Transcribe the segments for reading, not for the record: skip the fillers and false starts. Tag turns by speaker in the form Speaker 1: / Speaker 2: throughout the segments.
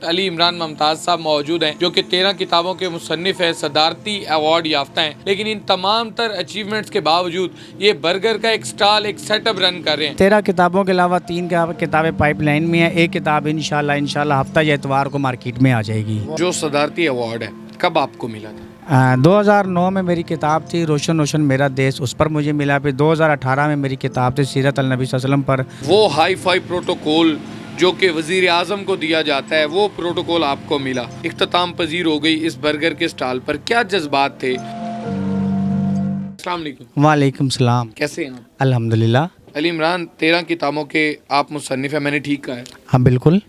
Speaker 1: علی عمران ممتاز صاحب موجود ہیں جو کہ 13 کتابوں کے مصنف ہیں، صدارتی ایوارڈ یافتہ ہیں، لیکن ان تمام تر اچیومنٹس کے باوجود یہ برگر کا ایک سٹال، ایک سیٹ اپ رن کر رہے ہیں۔
Speaker 2: 13 کتابوں کے علاوہ 3 کتابیں پائپ لائن میں ہیں، ایک کتاب انشاءاللہ ہفتہ یا اتوار کو مارکیٹ میں آ جائے گی۔
Speaker 1: جو صدارتی ایوارڈ ہے کب آپ کو ملا تھا؟
Speaker 2: 2009 میں میری کتاب تھی روشن روشن میرا دیس، اس پر مجھے ملا۔ پھر 2018 میں میری کتاب تھی سیرت النبی صلی اللہ علیہ وسلم پر۔
Speaker 1: وہ ہائی فائی پروٹوکول جو کہ وزیر اعظم کو دیا جاتا ہے، وہ پروٹوکول آپ کو ملا، اختتام پذیر ہو گئی اس برگر کے سٹال پر، کیا جذبات تھے؟ السلام علیکم۔
Speaker 2: وعلیکم السلام۔
Speaker 1: کیسے ہیں آپ؟
Speaker 2: الحمدللہ۔
Speaker 1: علی عمران، 13 کتابوں کے آپ مصنف ہیں، میں نے ٹھیک کہا ہے؟
Speaker 2: ہاں بالکل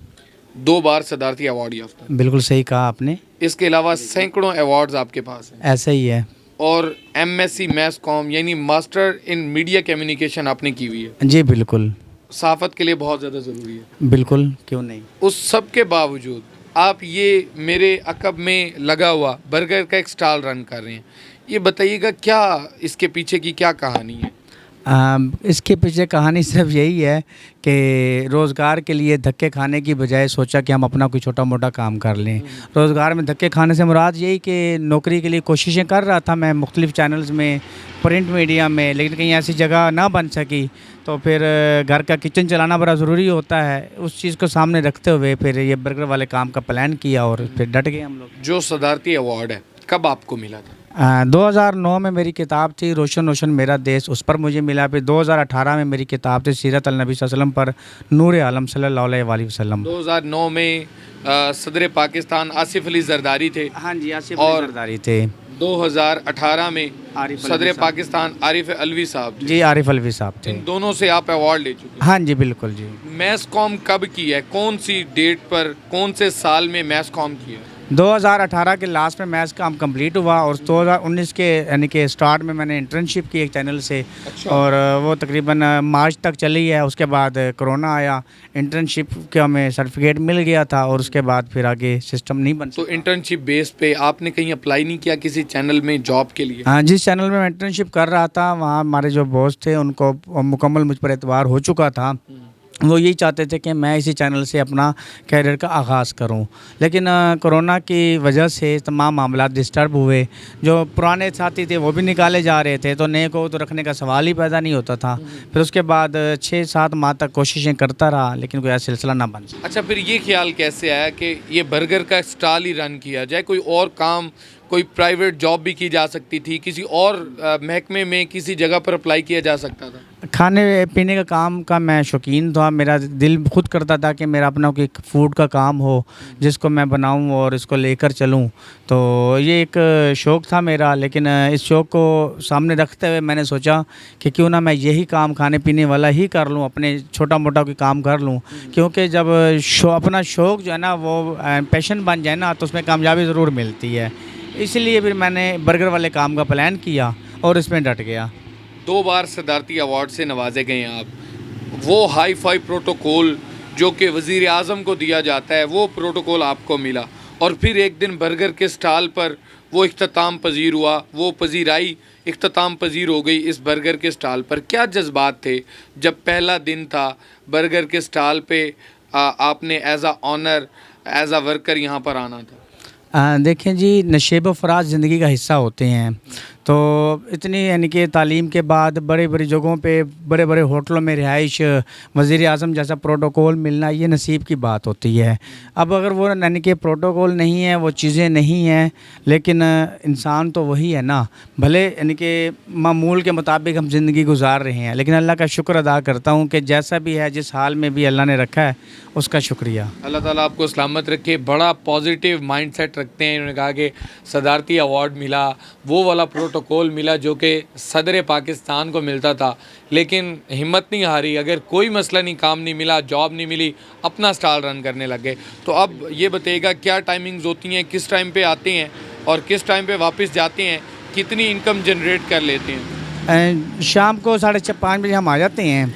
Speaker 1: 2 بار صدارتی ایوارڈ یافتہ،
Speaker 2: بالکل صحیح کہا آپ نے،
Speaker 1: اس کے علاوہ سینکڑوں ایوارڈز آپ کے پاس ہیں،
Speaker 2: ایسا ہی ہے
Speaker 1: اور ایم ایس سی میس کام یعنی ماسٹر ان میڈیا کمیونیکیشن آپ نے کی ہوئی ہے۔
Speaker 2: جی بالکل
Speaker 1: صحافت کے لیے بہت زیادہ ضروری ہے،
Speaker 2: بالکل، کیوں نہیں۔
Speaker 1: اس سب کے باوجود آپ یہ میرے عقب میں لگا ہوا برگر کا ایک سٹال رن کر رہے ہیں، یہ بتائیے گا کیا اس کے پیچھے کی کیا کہانی ہے؟
Speaker 2: اس کے پیچھے کہانی صرف یہی ہے کہ روزگار کے لیے دھکے کھانے کی بجائے سوچا کہ ہم اپنا کوئی چھوٹا موٹا کام کر لیں۔ روزگار میں دھکے کھانے سے مراد یہی کہ نوکری کے لیے کوششیں کر رہا تھا میں مختلف چینلز میں، پرنٹ میڈیا میں، لیکن کہیں ایسی جگہ نہ بن سکی تو پھر گھر کا کچن چلانا بڑا ضروری ہوتا ہے، اس چیز کو سامنے رکھتے ہوئے پھر یہ برگر والے کام کا پلان کیا اور پھر ڈٹ گئے ہم لوگ۔
Speaker 1: جو صدارتی ایوارڈ ہے کب آپ کو ملا تھا؟
Speaker 2: 2009 میں میری کتاب تھی روشن روشن میرا دیس، اس پر مجھے ملا۔ پھر 2018 میں میری کتاب تھی سیرت النبی صلی اللہ علیہ وسلم پر، نور عالم صلی اللہ علیہ وآلہ وسلم۔
Speaker 1: 2009 میں صدر پاکستان آصف علی زرداری تھے،
Speaker 2: ہاں جی، آصف
Speaker 1: اور
Speaker 2: علی زرداری تھے۔
Speaker 1: 2018 میں
Speaker 2: عارف
Speaker 1: صدر
Speaker 2: الوی صاحب۔
Speaker 1: پاکستان عارف الوی صاحب تھے۔
Speaker 2: جی عارف الوی صاحب تھے۔
Speaker 1: ان دونوں سے آپ ایوارڈ لے چکے ہیں۔
Speaker 2: ہاں جی بالکل جی۔
Speaker 1: میس کام کب کی ہے؟ کون سی ڈیٹ پر، کون سے سال میں میس کام کیا ہے؟
Speaker 2: 2018 کے لاسٹ میں میتھس کام کمپلیٹ ہوا، اور 2019 کے یعنی کہ سٹارٹ میں میں نے انٹرنشپ کی ایک چینل سے، اور وہ تقریباً مارچ تک چلی ہے۔ اس کے بعد کرونا آیا، انٹرنشپ کا ہمیں سرٹیفکیٹ مل گیا تھا، اور اس کے بعد پھر آگے سسٹم نہیں بن سکا۔
Speaker 1: تو انٹرنشپ بیس پہ آپ نے کہیں اپلائی نہیں کیا کسی چینل میں جاب کے لیے؟
Speaker 2: ہاں، جس چینل میں انٹرنشپ کر رہا تھا وہاں ہمارے جو باس تھے ان کو مکمل مجھ پر اعتبار ہو چکا تھا، وہ یہی چاہتے تھے کہ میں اسی چینل سے اپنا کیریئر کا آغاز کروں، لیکن کرونا کی وجہ سے تمام معاملات ڈسٹرب ہوئے۔ جو پرانے ساتھی تھے وہ بھی نکالے جا رہے تھے، تو نئے کو تو رکھنے کا سوال ہی پیدا نہیں ہوتا تھا۔ پھر اس کے بعد 6-7 ماہ تک کوششیں کرتا رہا، لیکن کوئی ایسا سلسلہ نہ بن سکا۔
Speaker 1: اچھا، پھر یہ خیال کیسے آیا کہ یہ برگر کا سٹال ہی رن کیا جائے؟ کوئی اور کام، کوئی پرائیویٹ جاب بھی کی جا سکتی تھی، کسی اور محکمے میں کسی جگہ پر اپلائی کیا جا سکتا تھا۔
Speaker 2: کھانے پینے کا کام کا میں شوقین تھا، میرا دل خود کرتا تھا کہ میرا اپنا کوئی فوڈ کا کام ہو جس کو میں بناؤں اور اس کو لے کر چلوں، تو یہ ایک شوق تھا میرا۔ لیکن اس شوق کو سامنے رکھتے ہوئے میں نے سوچا کہ کیوں نہ میں یہی کام کھانے پینے والا ہی کر لوں، اپنے چھوٹا موٹا کوئی کام کر لوں، کیونکہ جب اپنا شوق جو ہے نا وہ پیشن بن جائے نا تو اس میں کامیابی ضرور ملتی ہے۔ اس لیے پھر میں نے برگر والے کام کا پلان کیا اور اس میں ڈٹ گیا۔
Speaker 1: 2 بار صدارتی ایوارڈ سے نوازے گئے ہیں آپ، وہ ہائی فائی پروٹوکول جو کہ وزیر اعظم کو دیا جاتا ہے، وہ پروٹوکول آپ کو ملا، اور پھر ایک دن برگر کے سٹال پر وہ اختتام پذیر ہوا، وہ پذیرائی اختتام پذیر ہو گئی اس برگر کے سٹال پر۔ کیا جذبات تھے جب پہلا دن تھا برگر کے سٹال پہ آپ نے as a honour, as a worker یہاں پر آنا تھا؟
Speaker 2: دیکھیں جی، نشیب و فراز زندگی کا حصہ ہوتے ہیں، تو اتنی یعنی کہ تعلیم کے بعد بڑی بڑی جگہوں پہ، بڑے بڑے ہوٹلوں میں رہائش، وزیر اعظم جیسا پروٹوکول ملنا یہ نصیب کی بات ہوتی ہے۔ اب اگر وہ یعنی کہ پروٹوکول نہیں ہے، وہ چیزیں نہیں ہیں، لیکن انسان تو وہی ہے نا، بھلے یعنی کہ معمول کے مطابق ہم زندگی گزار رہے ہیں، لیکن اللہ کا شکر ادا کرتا ہوں کہ جیسا بھی ہے، جس حال میں بھی اللہ نے رکھا ہے اس کا شکریہ۔
Speaker 1: اللہ تعالیٰ آپ کو سلامت رکھے۔ بڑا پازیٹیو مائنڈ سیٹ رکھتے ہیں۔ انہوں نے کہا کہ صدارتی ایوارڈ ملا، وہ والا پروٹوکول ملا جو کہ صدر پاکستان کو ملتا تھا، لیکن ہمت نہیں ہاری، اگر کوئی مسئلہ نہیں، کام نہیں ملا، جاب نہیں ملی، اپنا سٹال رن کرنے لگ گئے۔ تو اب یہ بتائیے گا کیا ٹائمنگز ہوتی ہیں، کس ٹائم پہ آتے ہیں اور کس ٹائم پہ واپس جاتے ہیں، کتنی انکم جنریٹ کر لیتے ہیں؟
Speaker 2: شام کو 5:30 بجے ہم آ جاتے ہیں،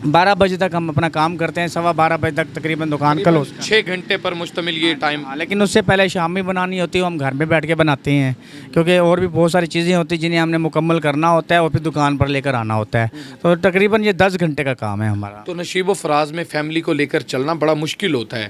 Speaker 2: 12 بجے تک ہم اپنا کام کرتے ہیں، 12:15 بجے تک تقریباً دکان کلوز۔
Speaker 1: 6 گھنٹے پر مشتمل یہ ٹائم۔
Speaker 2: لیکن اس سے پہلے شام میں بنانی ہوتی ہے، ہم گھر میں بیٹھ کے بناتے ہیں، کیونکہ اور بھی بہت ساری چیزیں ہوتی ہیں جنہیں ہم نے مکمل کرنا ہوتا ہے اور پھر دکان پر لے کر آنا ہوتا ہے، تو تقریباً یہ 10 گھنٹے کا کام ہے ہمارا۔
Speaker 1: تو نشیب و فراز میں فیملی کو لے کر چلنا بڑا مشکل ہوتا ہے،